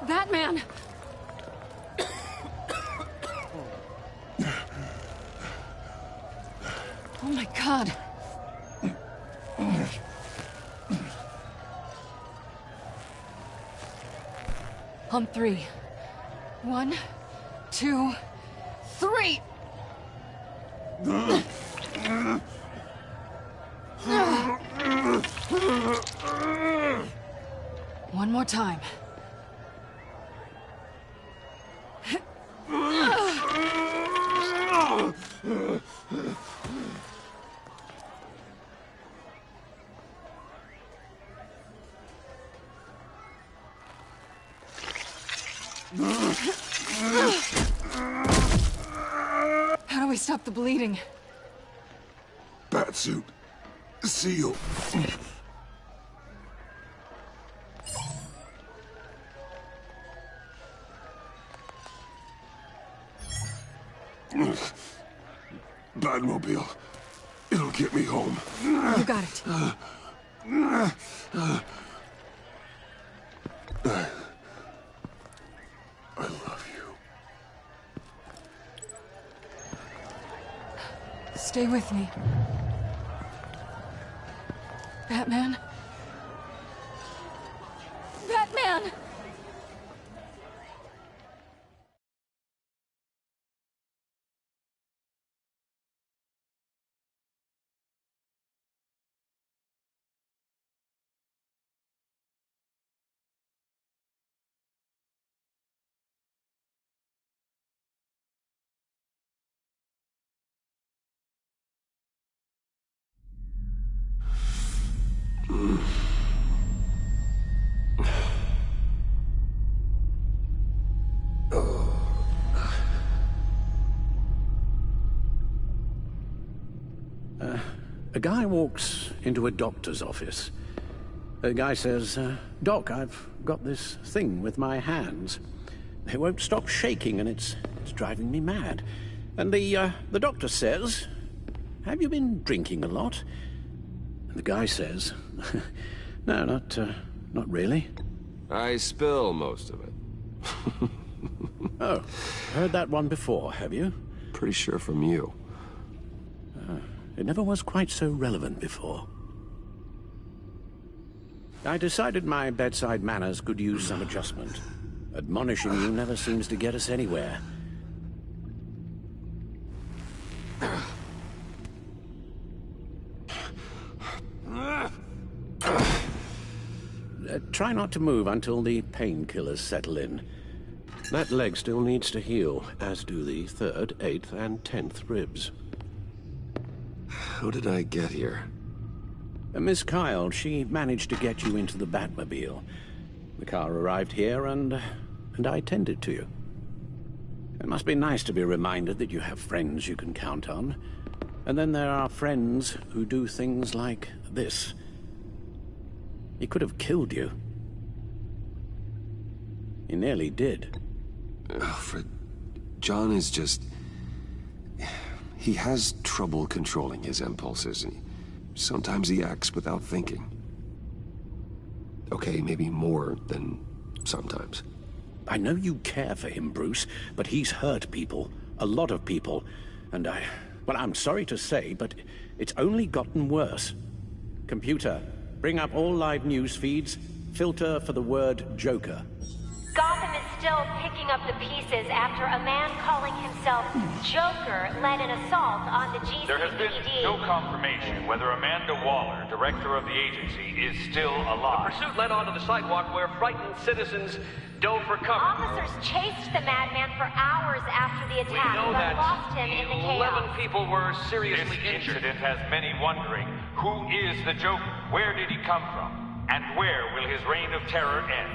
That man! Oh my God! On three. 1, 2, 3! One more time. How do we stop the bleeding? Batsuit. Seal. Batmobile. It'll get me home. You got it. I love you. Stay with me. Batman? Batman! A guy walks into a doctor's office. The guy says, Doc, I've got this thing with my hands. They won't stop shaking and it's driving me mad. And the doctor says, have you been drinking a lot? And the guy says, no, not really. I spill most of it. Oh, heard that one before, have you? Pretty sure from you. It never was quite so relevant before. I decided my bedside manners could use some adjustment. Admonishing you never seems to get us anywhere. Try not to move until the painkillers settle in. That leg still needs to heal, as do the 3rd, 8th, and 10th ribs. How did I get here? Miss Kyle, she managed to get you into the Batmobile. The car arrived here, and I tended to you. It must be nice to be reminded that you have friends you can count on. And then there are friends who do things like this. He could have killed you. He nearly did. Alfred, John is just... He has trouble controlling his impulses. Sometimes he acts without thinking. Okay, maybe more than sometimes. I know you care for him, Bruce, but he's hurt people. A lot of people. And well, I'm sorry to say, but it's only gotten worse. Computer, bring up all live news feeds. Filter for the word Joker. Gotham is still picking up the pieces after a man calling himself Joker led an assault on the GCPD. There has been no confirmation whether Amanda Waller, director of the agency, is still alive. The pursuit led onto the sidewalk where frightened citizens dove for cover. Officers chased the madman for hours after the We attack, know but that lost him in the chaos. 11 people were seriously This injured. incident has many wondering, who is the Joker? Where did he come from? And where will his reign of terror end?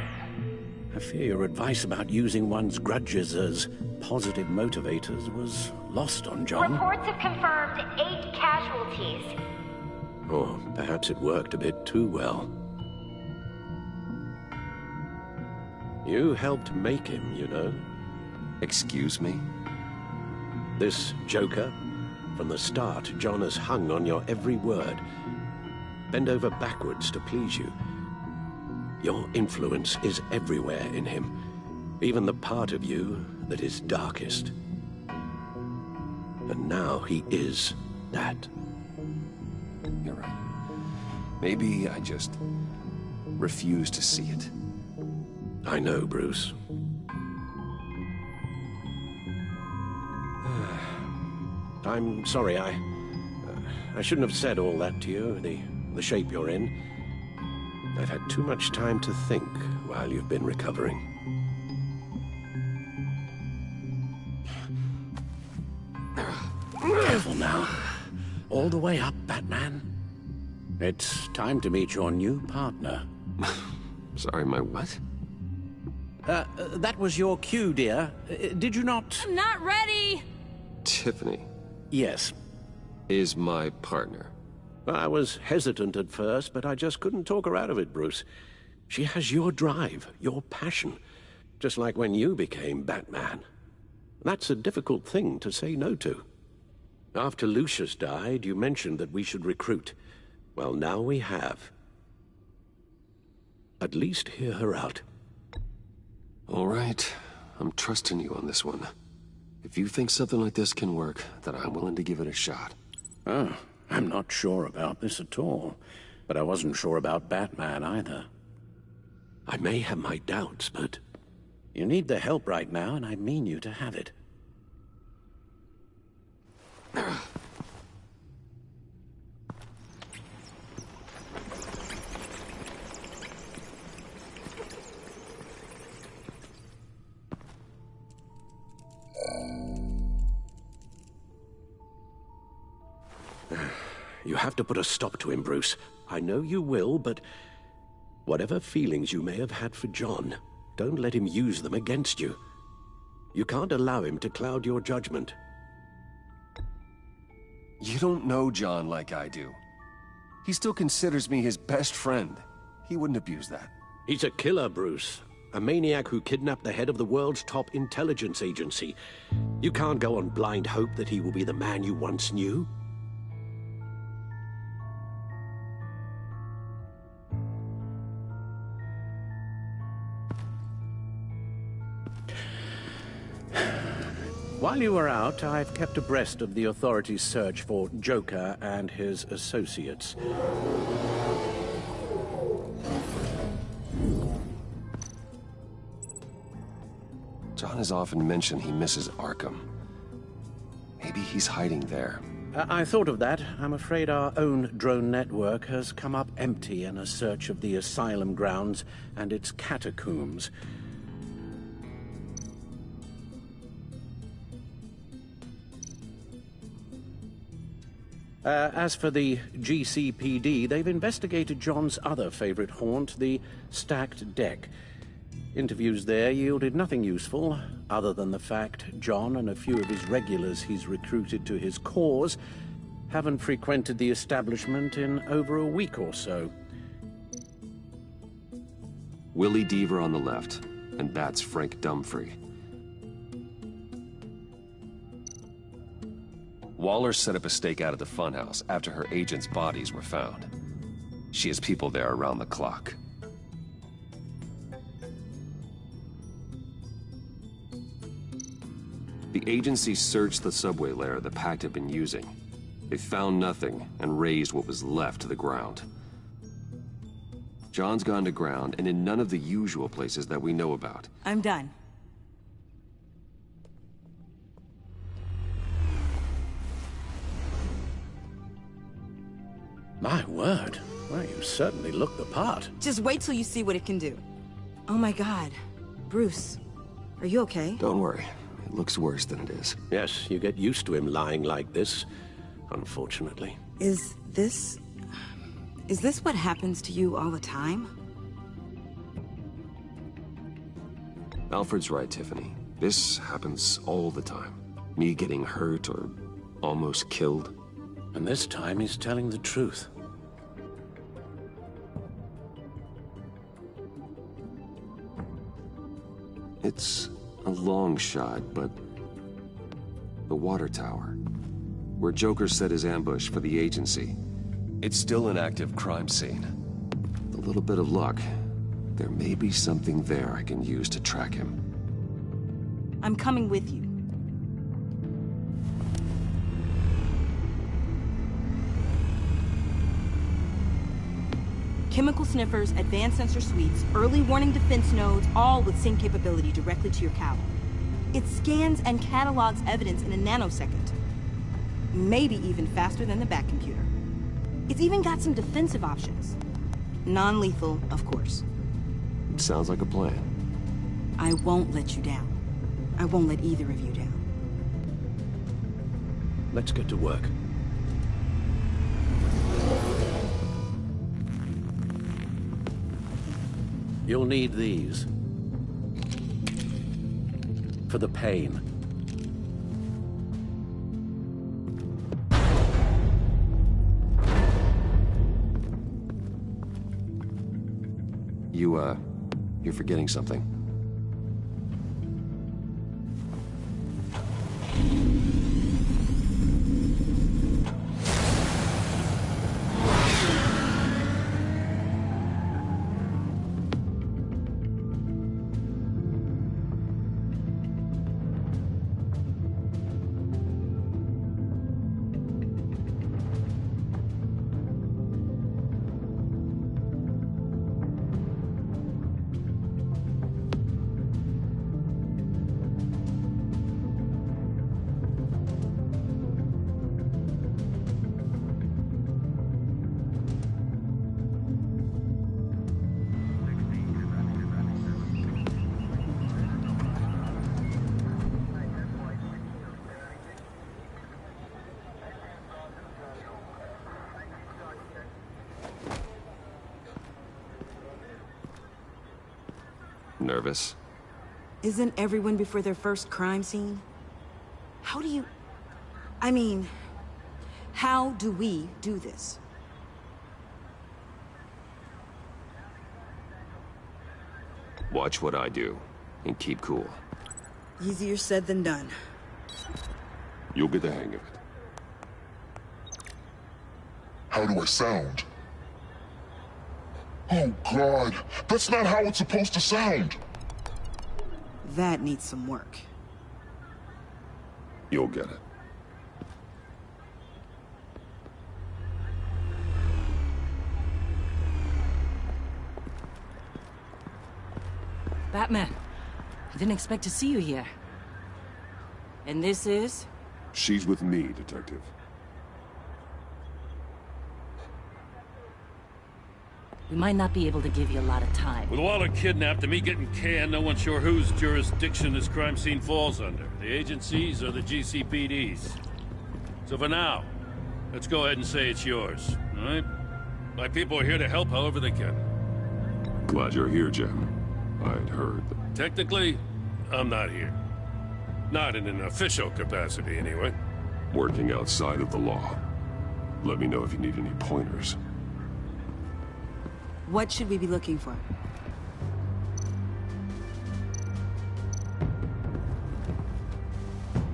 I fear your advice about using one's grudges as positive motivators was lost on John. Reports have confirmed 8 casualties. Or perhaps it worked a bit too well. You helped make him, you know. Excuse me? This Joker, from the start, John has hung on your every word. Bend over backwards to please you. Your influence is everywhere in him, even the part of you that is darkest. And now he is that. You're right. Maybe I just refuse to see it. I know, Bruce. I'm sorry, I shouldn't have said all that to you, the shape you're in. I've had too much time to think while you've been recovering. Careful now. All the way up, Batman. It's time to meet your new partner. Sorry, my what? That was your cue, dear. Did you not? I'm not ready! Tiffany Yes. is my partner. I was hesitant at first, but I just couldn't talk her out of it, Bruce. She has your drive, your passion, just like when you became Batman. That's a difficult thing to say no to. After Lucius died, you mentioned that we should recruit. Well, now we have. At least hear her out. All right, I'm trusting you on this one. If you think something like this can work, then I'm willing to give it a shot. Oh, I'm not sure about this at all. But I wasn't sure about Batman either. I may have my doubts, but you need the help right now, and I mean you to have it. You have to put a stop to him, Bruce. I know you will, but whatever feelings you may have had for John, don't let him use them against you. You can't allow him to cloud your judgment. You don't know John like I do. He still considers me his best friend. He wouldn't abuse that. He's a killer, Bruce. A maniac who kidnapped the head of the world's top intelligence agency. You can't go on blind hope that he will be the man you once knew. While you were out, I've kept abreast of the authorities' search for Joker and his associates. John has often mentioned he misses Arkham. Maybe he's hiding there. I thought of that. I'm afraid our own drone network has come up empty in a search of the asylum grounds and its catacombs. As for the GCPD, they've investigated John's other favorite haunt, the stacked deck. Interviews there yielded nothing useful, other than the fact John and a few of his regulars he's recruited to his cause haven't frequented the establishment in over a week or so. Willie Deaver on the left, and Bat's Frank Dumfrey. Waller set up a stakeout at the funhouse after her agents' bodies were found. She has people there around the clock. The agency searched the subway lair the Pact had been using. They found nothing and razed what was left to the ground. John's gone to ground and in none of the usual places that we know about. I'm done. My word. Well, you certainly look the part. Just wait till you see what it can do. Oh my God. Bruce, are you okay? Don't worry. It looks worse than it is. Yes, you get used to him lying like this, unfortunately. Is this what happens to you all the time? Alfred's right, Tiffany. This happens all the time. Me getting hurt or almost killed. And this time he's telling the truth. It's a long shot, but the water tower, where Joker set his ambush for the agency, it's still an active crime scene. With a little bit of luck, there may be something there I can use to track him. I'm coming with you. Chemical sniffers, advanced sensor suites, early warning defense nodes, all with sync capability directly to your cowl. It scans and catalogs evidence in a nanosecond. Maybe even faster than the back computer. It's even got some defensive options. Non-lethal, of course. Sounds like a plan. I won't let you down. I won't let either of you down. Let's get to work. You'll need these. For the pain. You're forgetting something. Nervous? Isn't everyone before their first crime scene? How do you... I mean, how do we do this? Watch what I do, and keep cool. Easier said than done. You'll get the hang of it. How do I sound? Oh, God. That's not how it's supposed to sound. That needs some work. You'll get it. Batman, I didn't expect to see you here. And this is? She's with me, Detective. We might not be able to give you a lot of time. With Waller kidnapped and me getting canned, no one's sure whose jurisdiction this crime scene falls under. The agencies or the GCPD's. So for now, let's go ahead and say it's yours, all right? My people are here to help however they can. Glad you're here, Jim. I'd heard that... Technically, I'm not here. Not in an official capacity, anyway. Working outside of the law. Let me know if you need any pointers. What should we be looking for?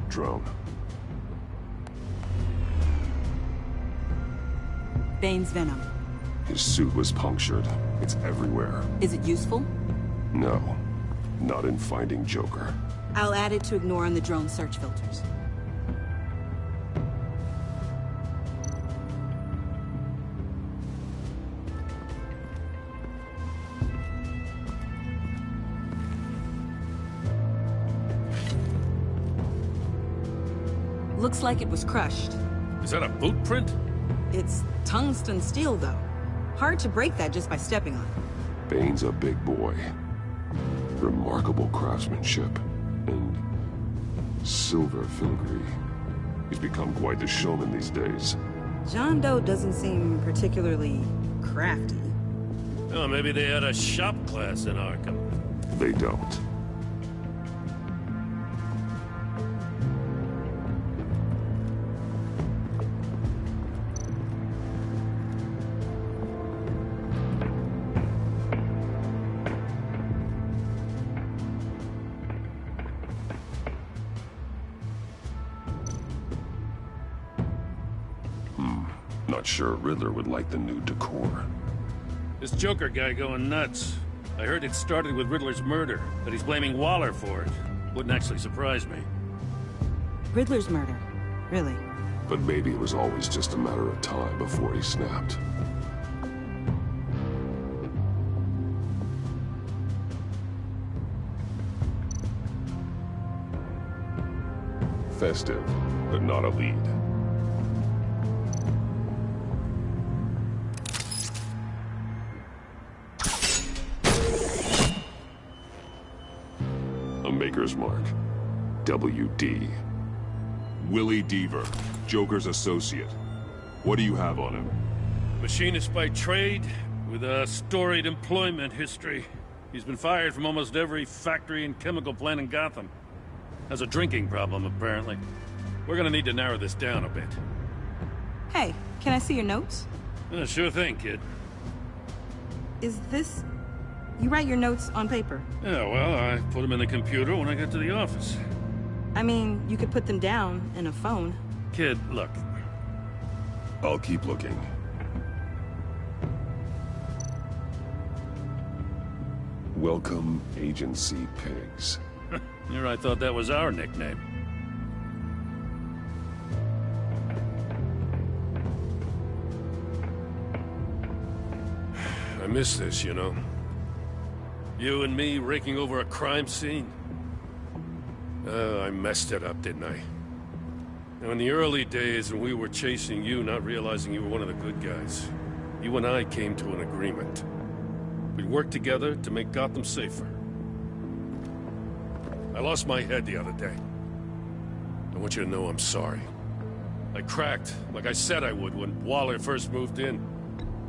Drone. Bane's venom. His suit was punctured. It's everywhere. Is it useful? No. Not in finding Joker. I'll add it to ignore on the drone search filters. Looks like it was crushed. Is that a boot print? It's tungsten steel, though. Hard to break that just by stepping on it. Bane's a big boy. Remarkable craftsmanship. And silver filigree. He's become quite the showman these days. John Doe doesn't seem particularly crafty. Oh, maybe they had a shop class in Arkham. They don't. Not sure Riddler would like the new decor. This Joker guy going nuts. I heard it started with Riddler's murder, that he's blaming Waller for it. Wouldn't actually surprise me. Riddler's murder? Really? But maybe it was always just a matter of time before he snapped. Festive, but not a lead. A Maker's Mark. WD. Willie Deaver, Joker's associate. What do you have on him? Machinist by trade, with a storied employment history. He's been fired from almost every factory and chemical plant in Gotham. Has a drinking problem, apparently. We're gonna need to narrow this down a bit. Hey, can I see your notes? Sure thing, kid. Is this... You write your notes on paper? Yeah, well, I put them in the computer when I got to the office. I mean, you could put them down in a phone. Kid, look. I'll keep looking. Welcome, Agency Pigs. Here I thought that was our nickname. I miss this, you know. You and me raking over a crime scene. I messed it up, didn't I? Now, in the early days when we were chasing you, not realizing you were one of the good guys, you and I came to an agreement. We'd work together to make Gotham safer. I lost my head the other day. I want you to know I'm sorry. I cracked, like I said I would when Waller first moved in.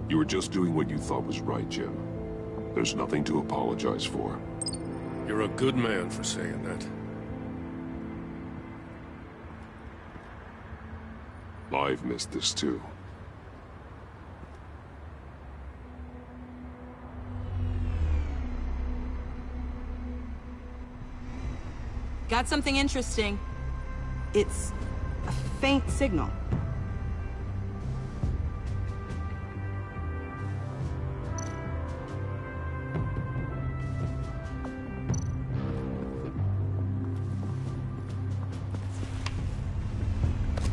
You were just doing what you thought was right, Jim. There's nothing to apologize for. You're a good man for saying that. I've missed this too. Got something interesting. It's a faint signal.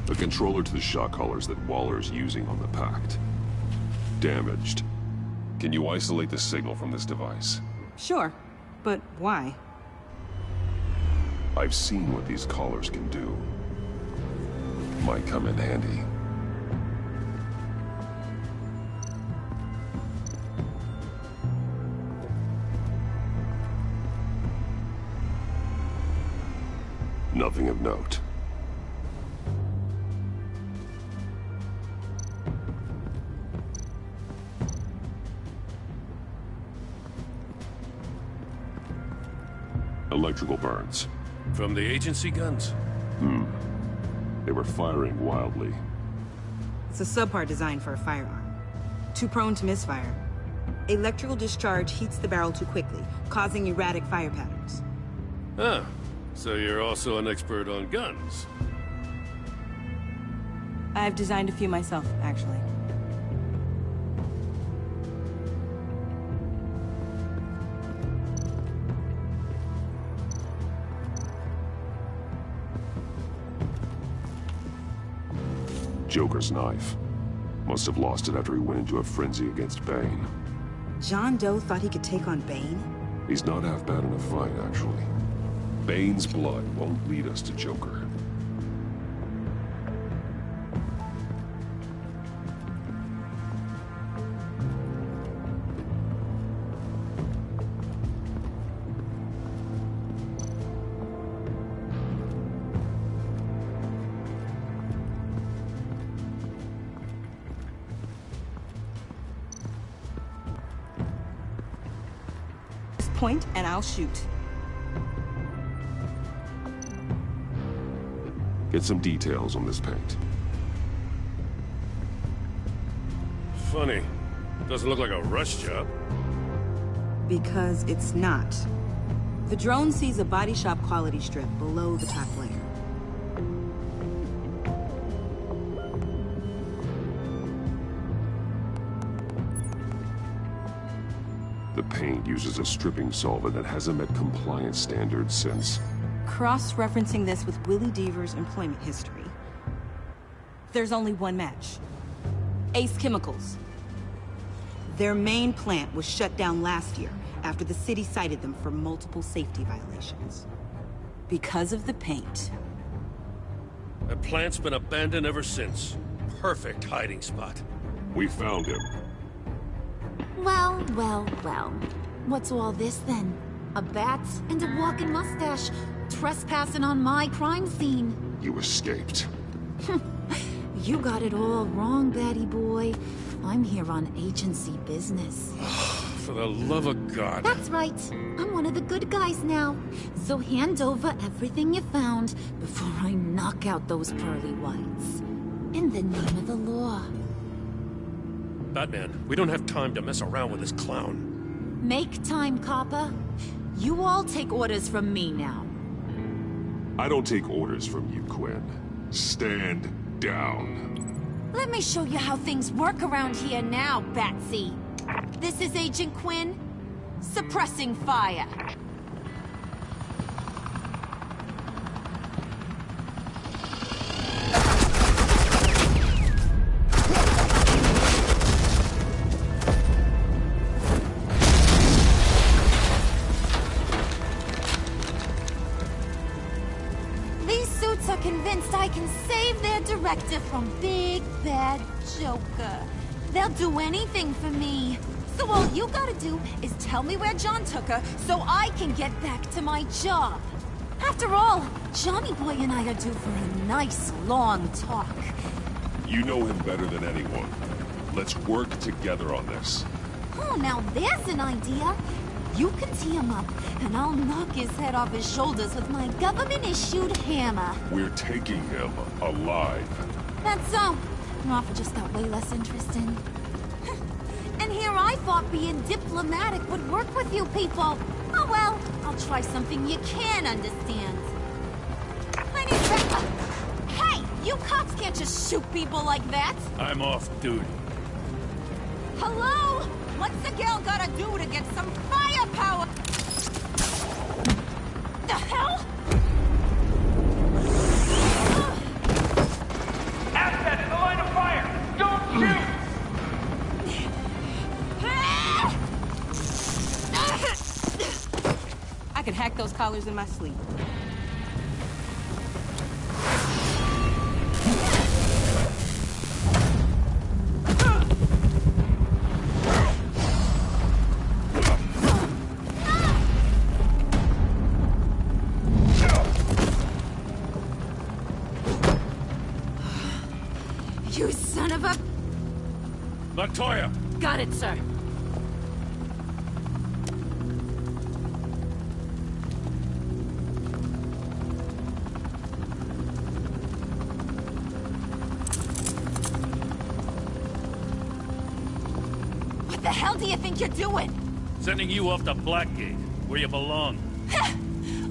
A controller to the shock collars that Waller's using on the Pact. Damaged. Can you isolate the signal from this device? Sure, but why? I've seen what these collars can do. Might come in handy. Nothing of note. Electrical burns. From the agency guns? They were firing wildly. It's a subpart designed for a firearm. Too prone to misfire. Electrical discharge heats the barrel too quickly, causing erratic fire patterns. Ah, so you're also an expert on guns? I've designed a few myself, actually. Joker's knife. Must have lost it after he went into a frenzy against Bane. John Doe thought he could take on Bane? He's not half bad in a fight, actually. Bane's blood won't lead us to Joker. Point and I'll shoot. Get some details on this paint. Funny. Doesn't look like a rush job. Because it's not. The drone sees a body shop quality strip below the top layer. paint uses a stripping solvent that hasn't met compliance standards since... Cross-referencing this with Willie Deaver's employment history, there's only one match. Ace Chemicals. Their main plant was shut down last year after the city cited them for multiple safety violations. Because of the paint. The plant's been abandoned ever since. Perfect hiding spot. We found him. Well, well, well. What's all this then? A bat and a walking mustache trespassing on my crime scene. You escaped. You got it all wrong, Batty boy. I'm here on agency business. For the love of God. That's right. I'm one of the good guys now. So hand over everything you found before I knock out those pearly whites. In the name of the law. Batman, we don't have time to mess around with this clown. Make time, copper. You all take orders from me now. I don't take orders from you, Quinn. Stand down. Let me show you how things work around here now, Batsy. This is Agent Quinn, suppressing fire. Convinced I can save their director from Big Bad Joker. They'll do anything for me. So all you gotta do is tell me where John took her so I can get back to my job. After all, Johnny Boy and I are due for a nice long talk. You know him better than anyone. Let's work together on this. Oh, now there's an idea. You can tee him up, and I'll knock his head off his shoulders with my government-issued hammer. We're taking him alive. That's so. Your offer just got way less interesting. And here I thought being diplomatic would work with you people. Oh well, I'll try something you can understand. I need Hey! You cops can't just shoot people like that! I'm off duty. Hello? What's the girl gotta do to get some firepower? The hell? Assets in the line of fire! Don't shoot! I could hack those collars in my sleep. You son of a... Montoya! Got it, sir. What the hell do you think you're doing? Sending you off to Blackgate, where you belong.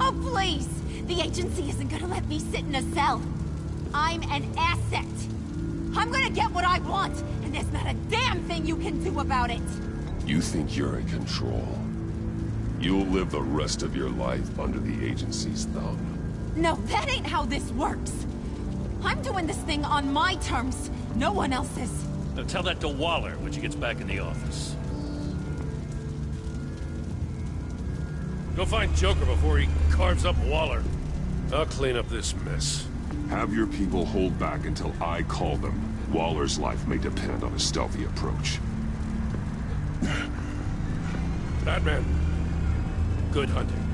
Oh, please! The agency isn't gonna let me sit in a cell. I'm an asset. I'm gonna get what I want, and there's not a damn thing you can do about it. You think you're in control? You'll live the rest of your life under the agency's thumb. No, that ain't how this works. I'm doing this thing on my terms, no one else's. Now tell that to Waller when she gets back in the office. Go find Joker before he carves up Waller. I'll clean up this mess. Have your people hold back until I call them. Waller's life may depend on a stealthy approach. Batman, good hunting.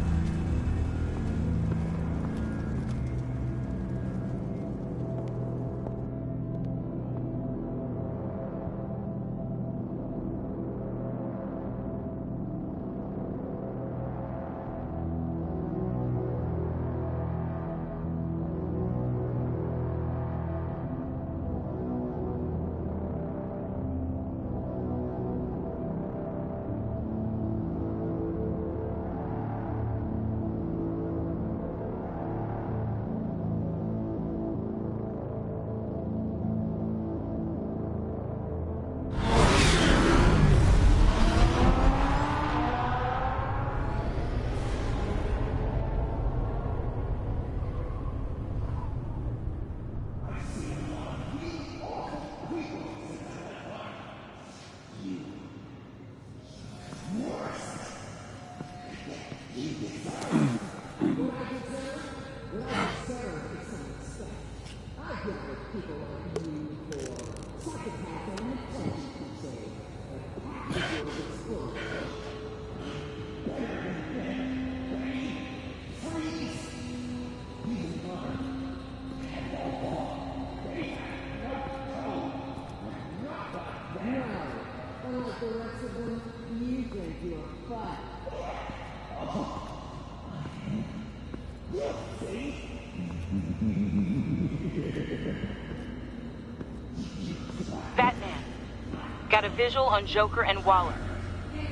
got a visual on Joker and Waller.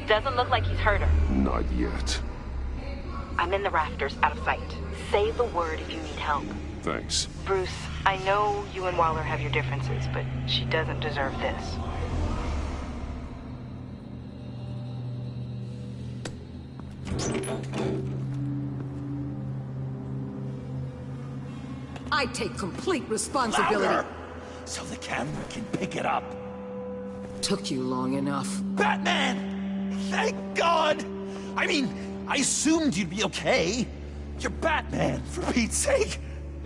Doesn't look like he's hurt her. Not yet. I'm in the rafters, out of sight. Say the word if you need help. Thanks. Bruce, I know you and Waller have your differences, but she doesn't deserve this. I take complete responsibility. Louder! So the camera can pick it up. Took you long enough. Batman! Thank God! I mean, I assumed you'd be okay. You're Batman, for Pete's sake.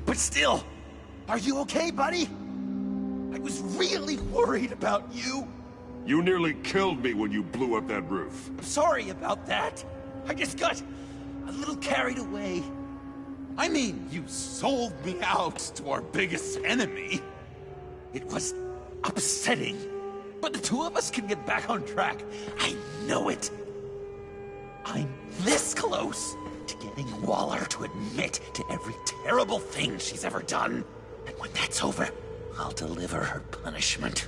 But still, are you okay, buddy? I was really worried about you. You nearly killed me when you blew up that roof. I'm sorry about that. I just got a little carried away. I mean, you sold me out to our biggest enemy. It was upsetting, but the two of us can get back on track. I know it. I'm this close to getting Waller to admit to every terrible thing she's ever done. And when that's over, I'll deliver her punishment.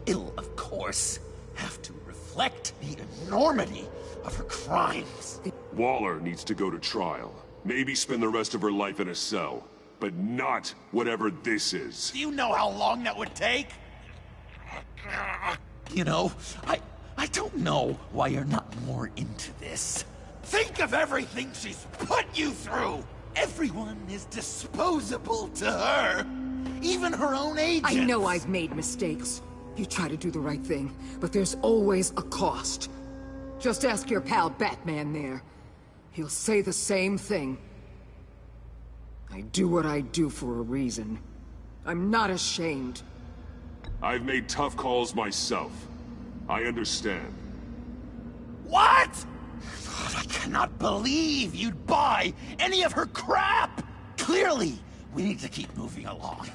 It'll, of course, have to reflect the enormity of her crimes. Waller needs to go to trial. Maybe spend the rest of her life in a cell. But not whatever this is. Do you know how long that would take? You know, I don't know why you're not more into this. Think of everything she's put you through! Everyone is disposable to her. Even her own agents. I know I've made mistakes. You try to do the right thing, but there's always a cost. Just ask your pal Batman there. He'll say the same thing. I do what I do for a reason. I'm not ashamed. I've made tough calls myself. I understand. What? God, I cannot believe you'd buy any of her crap! Clearly, we need to keep moving along.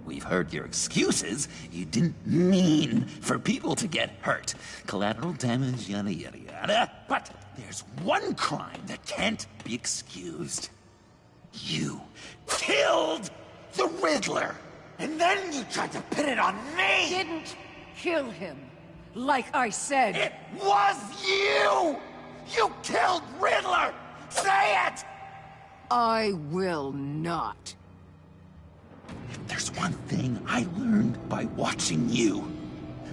We've heard your excuses. You didn't mean for people to get hurt. Collateral damage, yada yada yada. But there's one crime that can't be excused. You killed the Riddler! And then you tried to pin it on me! Didn't kill him, like I said. It was you! You killed Riddler! Say it! I will not. If there's one thing I learned by watching you,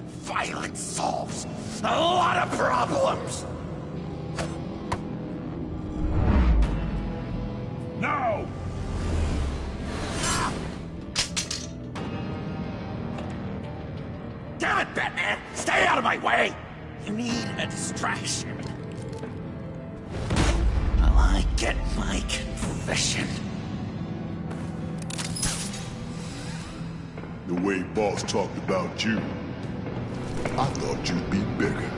violence solves a lot of problems! No! Damn it, Batman! Stay out of my way! You need a distraction. While I get my confession. The way Boss talked about you, I thought you'd be bigger.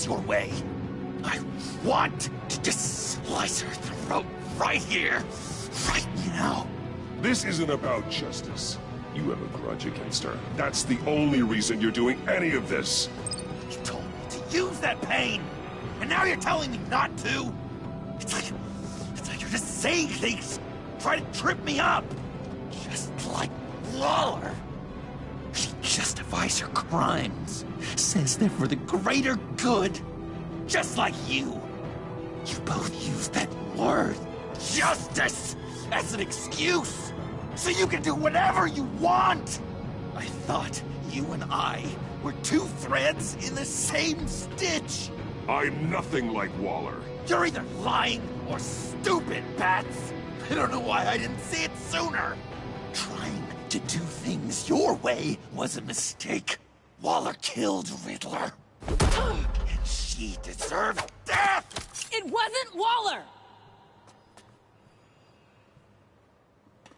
Your way. I want to just slice her throat right here, right now. This isn't about justice. You have a grudge against her. That's the only reason you're doing any of this. You told me to use that pain, and now you're telling me not to? It's like you're just saying things, try to trip me up. Just like Waller. She justifies her crimes, says they're for the greater good, just like you. You both use that word, justice, as an excuse, so you can do whatever you want. I thought you and I were two threads in the same stitch. I'm nothing like Waller. You're either lying or stupid, Bats. I don't know why I didn't see it sooner. Trying to do things your way was a mistake. Waller killed Riddler. And she deserved death! It wasn't Waller!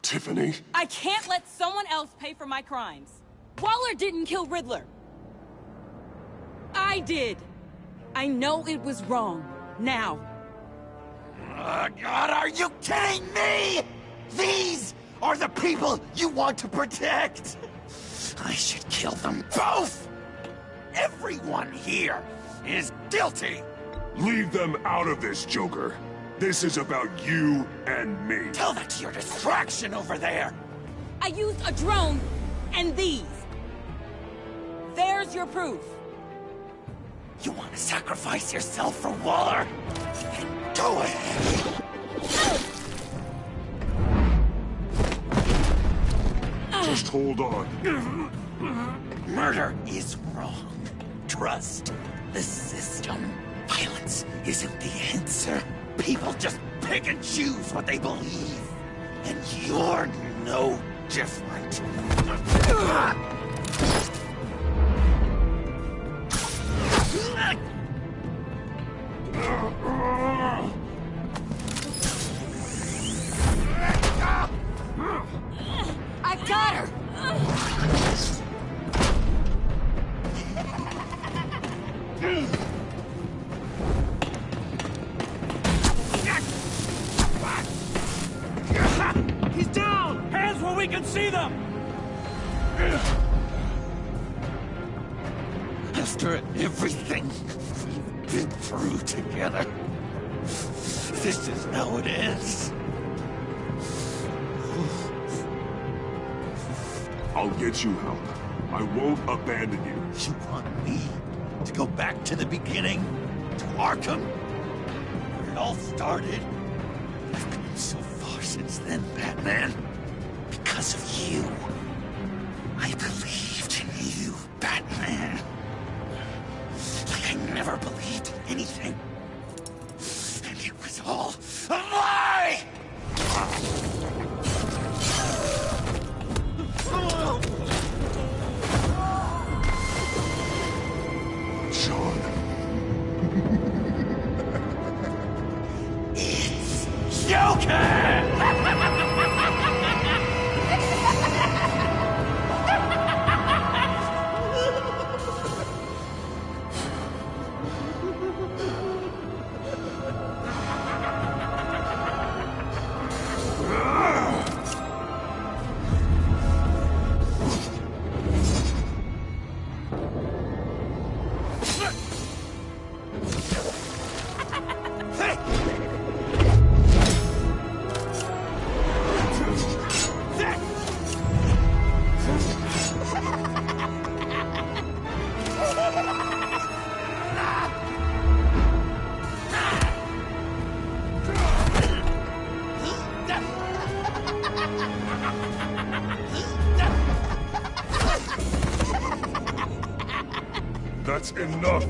Tiffany? I can't let someone else pay for my crimes. Waller didn't kill Riddler. I did. I know it was wrong. Now. God, are you kidding me? These are the people you want to protect. I should kill them both. Everyone here is guilty. Leave them out of this, Joker. This is about you and me. Tell that to your distraction over there. I used a drone and these. There's your proof. You want to sacrifice yourself for Waller? Go ahead. Just hold on. Murder is wrong. Trust the system. Violence isn't the answer. People just pick and choose what they believe. And you're no different. I got her! He's down! Hands where we can see them! After everything we've been through together, this is how it ends. I'll get you help. I won't abandon you. You want me to go back to the beginning? To Arkham? Where it all started? I've come so far since then, Batman. Because of you. I believed in you, Batman. Like I never believed in anything. And it was all a lie! Sean. It's Joker! That's enough.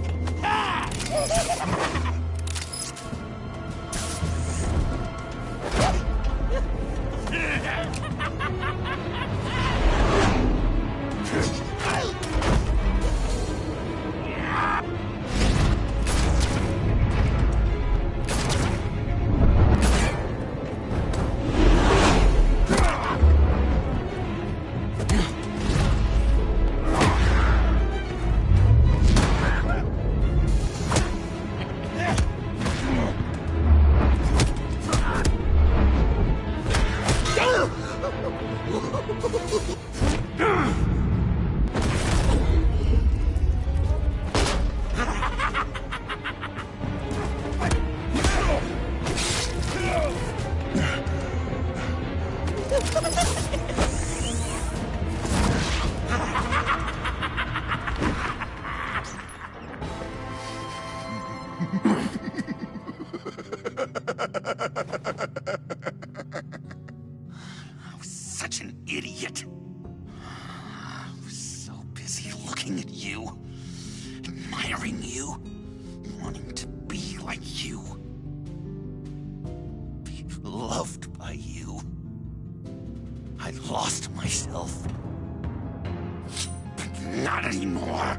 I was such an idiot. I was so busy looking at you, admiring you, wanting to be like you. Be loved by you. I lost myself. But not anymore.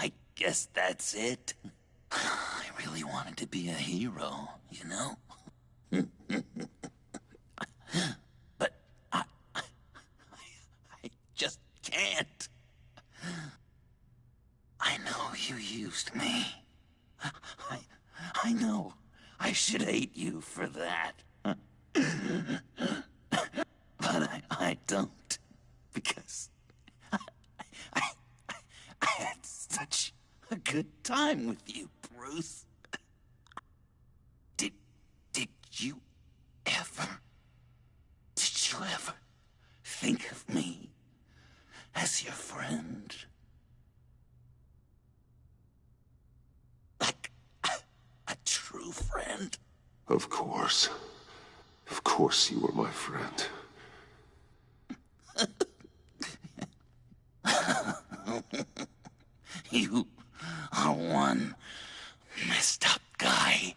I guess that's it. I really wanted to be a hero, you know? But I just can't. I know you used me. I know I should hate you for that. But I don't. Because I had such a good time with you, Bruce. Did you ever think of me as your friend? Like a true friend? Of course. Of course you were my friend. You are one messed up guy.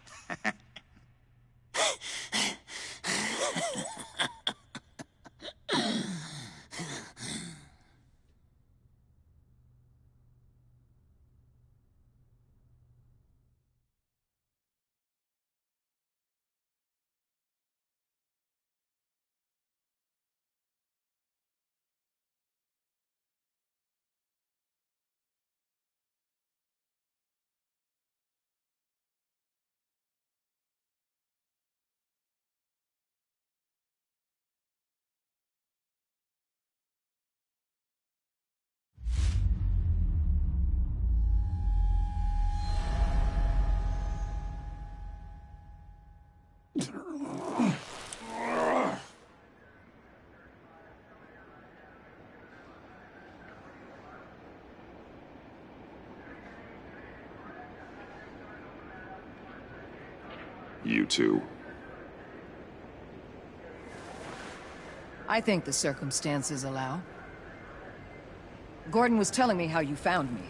You too. I think the circumstances allow. Gordon was telling me how you found me.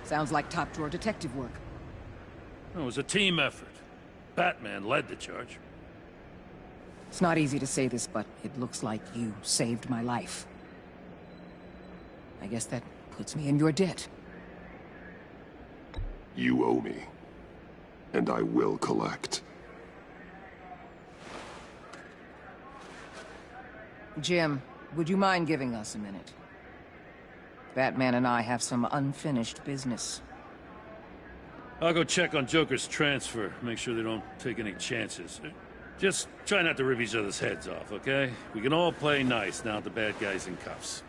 Sounds like top-drawer detective work. It was a team effort. Batman led the charge. It's not easy to say this, but it looks like you saved my life. I guess that puts me in your debt. You owe me. And I will collect. Jim, would you mind giving us a minute? Batman and I have some unfinished business. I'll go check on Joker's transfer, make sure they don't take any chances. Just try not to rip each other's heads off, okay? We can all play nice now that the bad guy's in cuffs.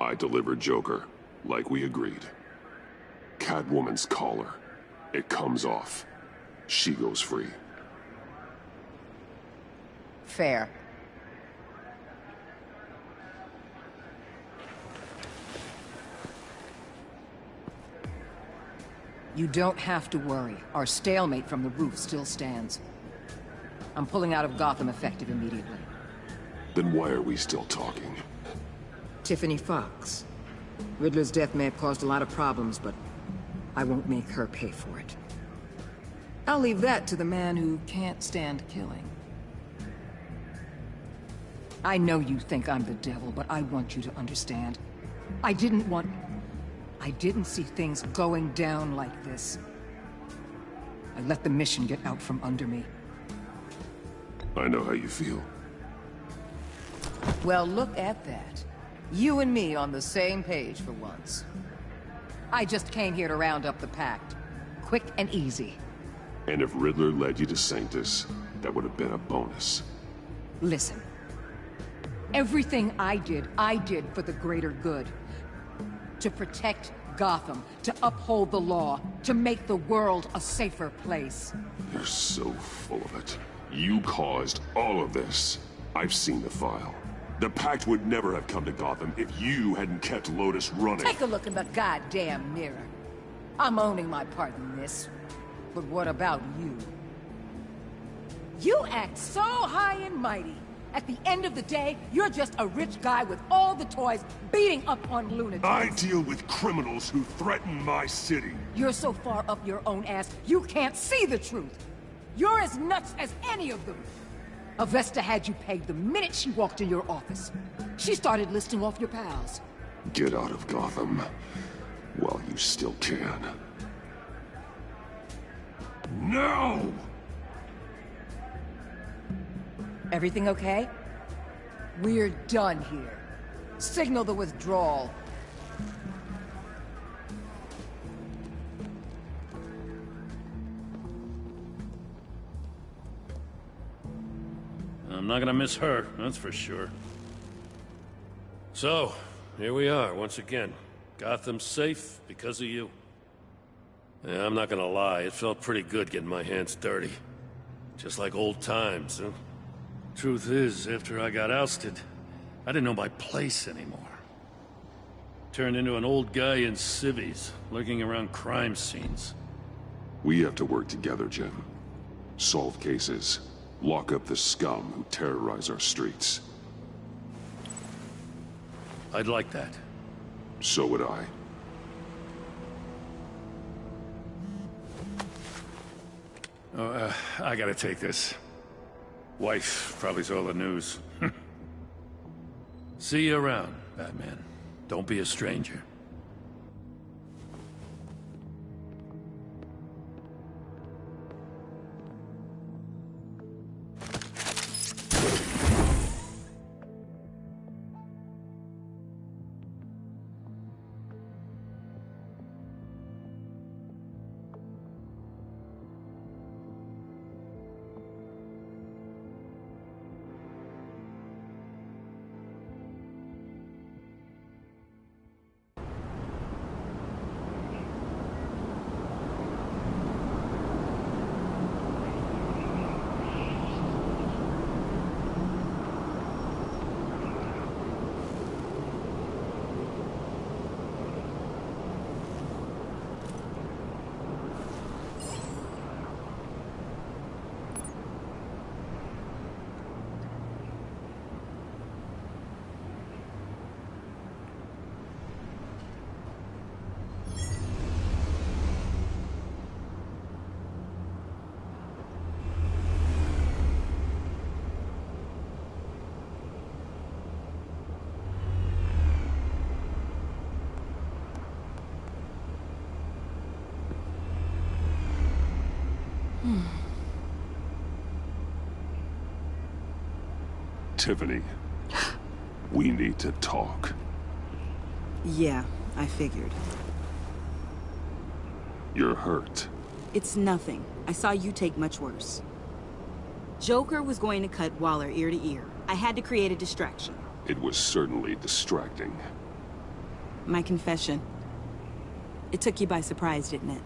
I delivered Joker, like we agreed. Catwoman's collar. It comes off. She goes free. Fair. You don't have to worry. Our stalemate from the roof still stands. I'm pulling out of Gotham effective immediately. Then why are we still talking? Tiffany Fox. Riddler's death may have caused a lot of problems, but I won't make her pay for it. I'll leave that to the man who can't stand killing. I know you think I'm the devil, but I want you to understand. I didn't see things going down like this. I let the mission get out from under me. I know how you feel. Well, look at that. You and me on the same page for once. I just came here to round up the Pact. Quick and easy. And if Riddler led you to Sanctus, that would have been a bonus. Listen. Everything I did for the greater good. To protect Gotham, to uphold the law, to make the world a safer place. You're so full of it. You caused all of this. I've seen the file. The Pact would never have come to Gotham if you hadn't kept Lotus running. Take a look in the goddamn mirror. I'm owning my part in this. But what about you? You act so high and mighty. At the end of the day, you're just a rich guy with all the toys beating up on lunatics. I deal with criminals who threaten my city. You're so far up your own ass, you can't see the truth. You're as nuts as any of them. Avesta had you pegged the minute she walked in your office. She started listing off your pals. Get out of Gotham while you still can. No! Everything okay? We're done here. Signal the withdrawal. I'm not gonna miss her, that's for sure. So, here we are, once again. Gotham's safe because of you. Yeah, I'm not gonna lie, it felt pretty good getting my hands dirty. Just like old times, huh? Truth is, after I got ousted, I didn't know my place anymore. Turned into an old guy in civvies, lurking around crime scenes. We have to work together, Jim. Solve cases. Lock up the scum who terrorize our streets. I'd like that. So would I. I gotta take this. Wife probably saw the news. See you around, Batman. Don't be a stranger. Tiffany, we need to talk. Yeah, I figured. You're hurt. It's nothing. I saw you take much worse. Joker was going to cut Waller ear to ear. I had to create a distraction. It was certainly distracting. My confession. It took you by surprise, didn't it?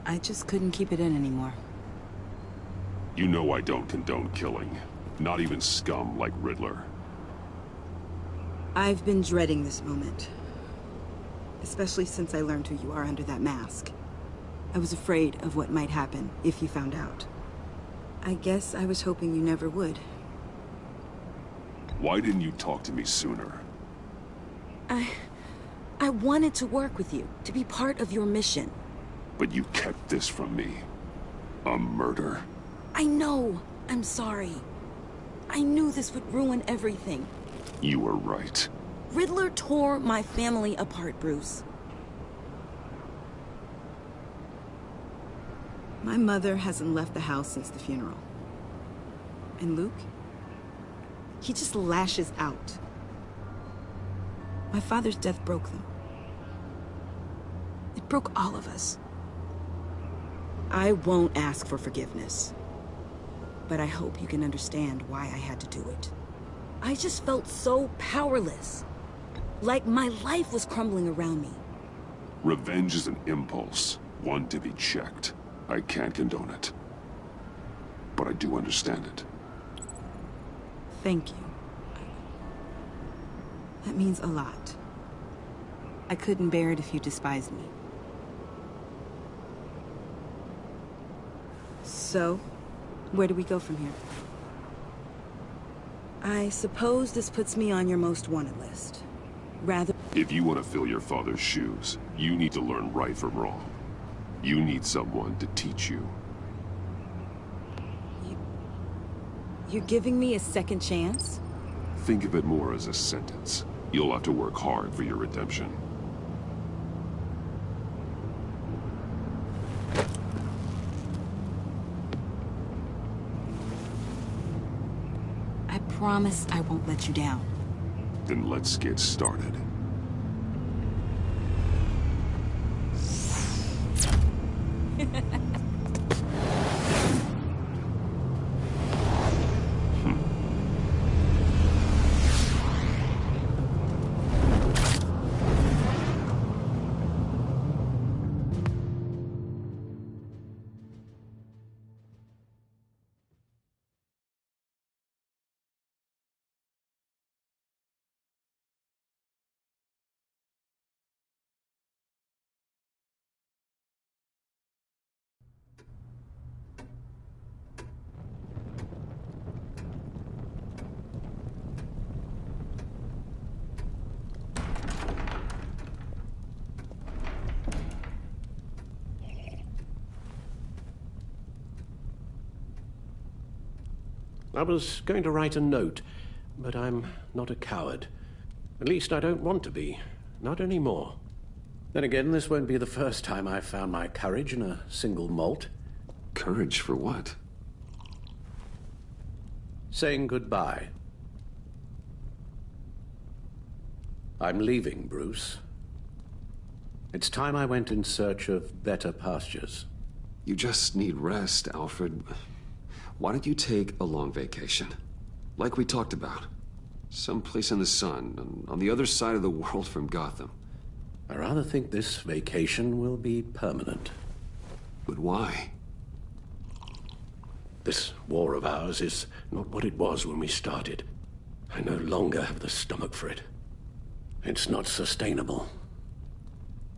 I just couldn't keep it in anymore. You know I don't condone killing. Not even scum like Riddler. I've been dreading this moment. Especially since I learned who you are under that mask. I was afraid of what might happen if you found out. I guess I was hoping you never would. Why didn't you talk to me sooner? I wanted to work with you, to be part of your mission. But you kept this from me. A murder? I know. I'm sorry. I knew this would ruin everything. You were right. Riddler tore my family apart, Bruce. My mother hasn't left the house since the funeral. And Luke? He just lashes out. My father's death broke them. It broke all of us. I won't ask for forgiveness. But I hope you can understand why I had to do it. I just felt so powerless. Like my life was crumbling around me. Revenge is an impulse, one to be checked. I can't condone it. But I do understand it. Thank you. That means a lot. I couldn't bear it if you despised me. So, where do we go from here? I suppose this puts me on your most wanted list. Rather... If you want to fill your father's shoes, you need to learn right from wrong. You need someone to teach you. You're giving me a second chance? Think of it more as a sentence. You'll have to work hard for your redemption. I promise I won't let you down. Then let's get started. I was going to write a note, but I'm not a coward. At least I don't want to be. Not anymore. Then again, this won't be the first time I've found my courage in a single malt. Courage for what? Saying goodbye. I'm leaving, Bruce. It's time I went in search of better pastures. You just need rest, Alfred. Why don't you take a long vacation? Like we talked about. Someplace in the sun, on the other side of the world from Gotham. I rather think this vacation will be permanent. But why? This war of ours is not what it was when we started. I no longer have the stomach for it. It's not sustainable.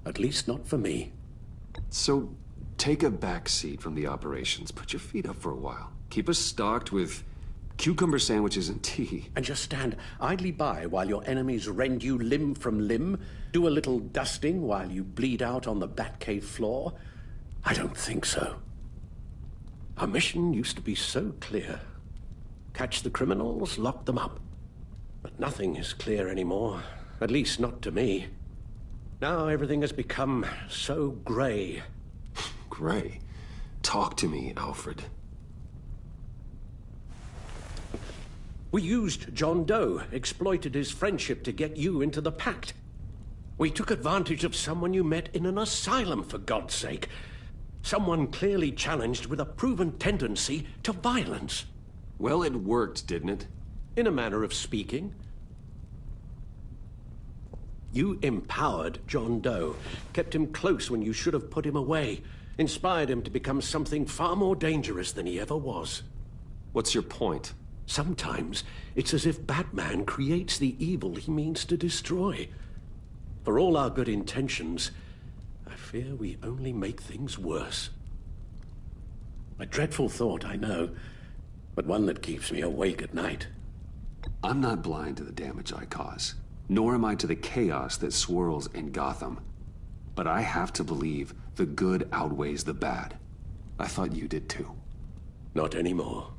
At least not for me. So, take a back seat from the operations. Put your feet up for a while. Keep us stocked with cucumber sandwiches and tea. And just stand idly by while your enemies rend you limb from limb? Do a little dusting while you bleed out on the Batcave floor? I don't think so. Our mission used to be so clear. Catch the criminals, lock them up. But nothing is clear anymore. At least not to me. Now everything has become so gray. Gray? Talk to me, Alfred. We used John Doe, exploited his friendship to get you into the pact. We took advantage of someone you met in an asylum, for God's sake. Someone clearly challenged with a proven tendency to violence. Well, it worked, didn't it? In a manner of speaking. You empowered John Doe, kept him close when you should have put him away, inspired him to become something far more dangerous than he ever was. What's your point? Sometimes it's as if Batman creates the evil he means to destroy. For all our good intentions, I fear we only make things worse. A dreadful thought, I know, but one that keeps me awake at night. I'm not blind to the damage I cause, nor am I to the chaos that swirls in Gotham. But I have to believe the good outweighs the bad. I thought you did too. Not anymore.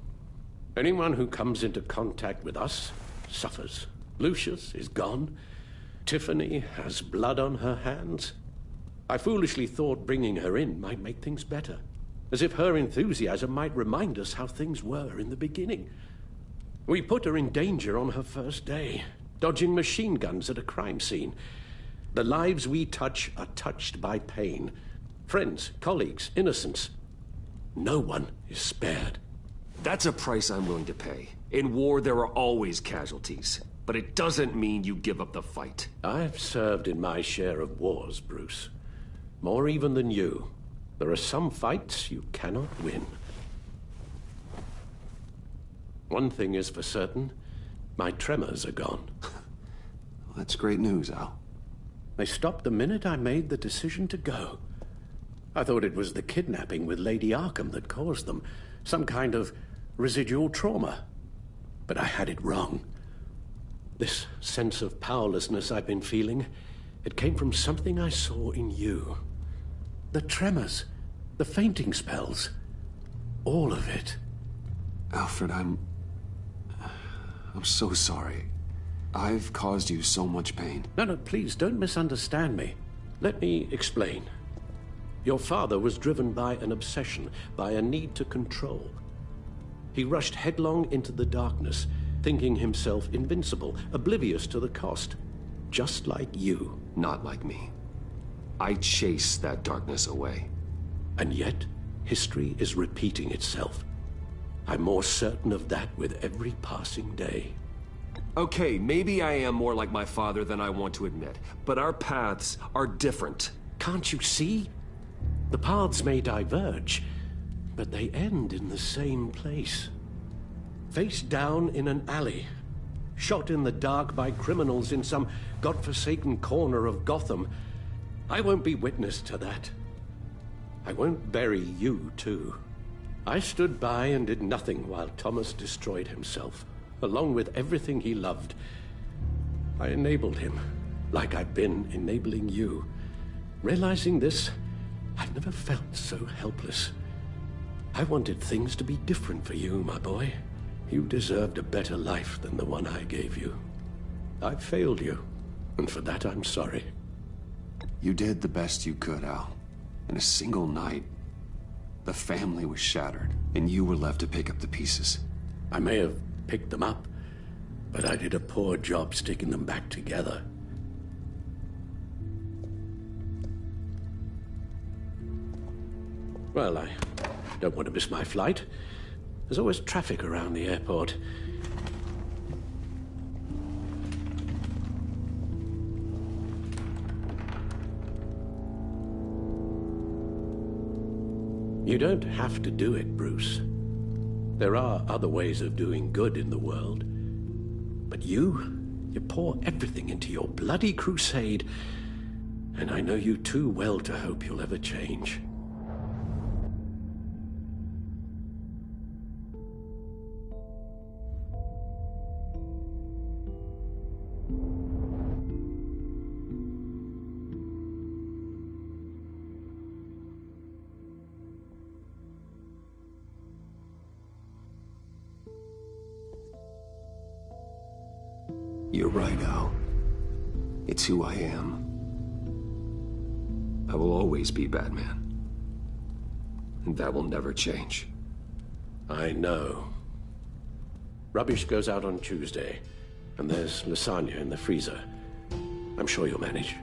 Anyone who comes into contact with us suffers. Lucius is gone. Tiffany has blood on her hands. I foolishly thought bringing her in might make things better. As if her enthusiasm might remind us how things were in the beginning. We put her in danger on her first day, dodging machine guns at a crime scene. The lives we touch are touched by pain. Friends, colleagues, innocents. No one is spared. That's a price I'm willing to pay. In war, there are always casualties. But it doesn't mean you give up the fight. I've served in my share of wars, Bruce. More even than you. There are some fights you cannot win. One thing is for certain. My tremors are gone. that's great news, Al. They stopped the minute I made the decision to go. I thought it was the kidnapping with Lady Arkham that caused them. Some kind of residual trauma. But I had it wrong. This sense of powerlessness I've been feeling, it came from something I saw in you. The tremors, the fainting spells, all of it. Alfred, I'm so sorry. I've caused you so much pain. No, please, don't misunderstand me. Let me explain. Your father was driven by an obsession, by a need to control. He rushed headlong into the darkness, thinking himself invincible, oblivious to the cost. Just like you. Not like me. I chased that darkness away. And yet, history is repeating itself. I'm more certain of that with every passing day. Okay, maybe I am more like my father than I want to admit, but our paths are different. Can't you see? The paths may diverge, but they end in the same place. Face down in an alley, shot in the dark by criminals in some godforsaken corner of Gotham. I won't be witness to that. I won't bury you, too. I stood by and did nothing while Thomas destroyed himself, along with everything he loved. I enabled him, like I've been enabling you. Realizing this, I've never felt so helpless. I wanted things to be different for you, my boy. You deserved a better life than the one I gave you. I failed you, and for that I'm sorry. You did the best you could, Al. In a single night, the family was shattered, and you were left to pick up the pieces. I may have picked them up, but I did a poor job sticking them back together. Well, I don't want to miss my flight. There's always traffic around the airport. You don't have to do it, Bruce. There are other ways of doing good in the world. But you pour everything into your bloody crusade, and I know you too well to hope you'll ever change. You're right, Al. It's who I am. I will always be Batman. And that will never change. I know. Rubbish goes out on Tuesday, and there's lasagna in the freezer. I'm sure you'll manage.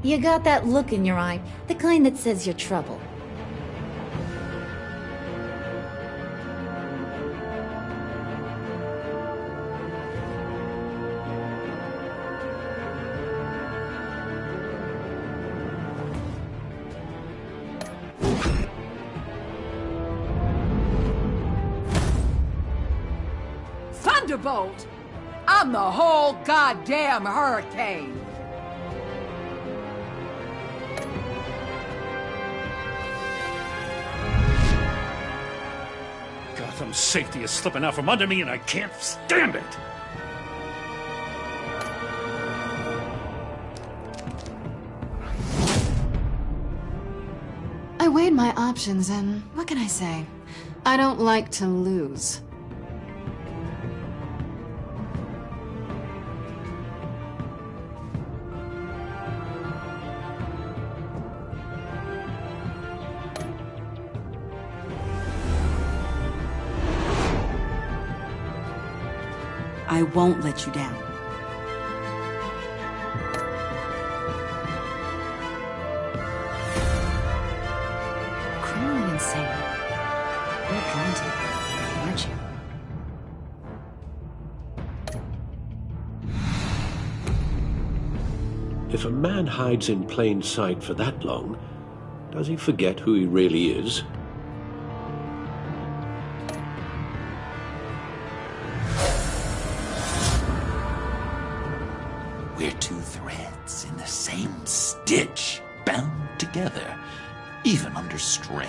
You got that look in your eye, the kind that says you're trouble. Thunderbolt! I'm the whole goddamn hurricane! Gotham's safety is slipping out from under me, and I can't stand it! I weighed my options, and what can I say? I don't like to lose. I won't let you down. Criminally insane. You're drawn to it, aren't you? If a man hides in plain sight for that long, does he forget who he really is? We're two threads in the same stitch, bound together, even under strain.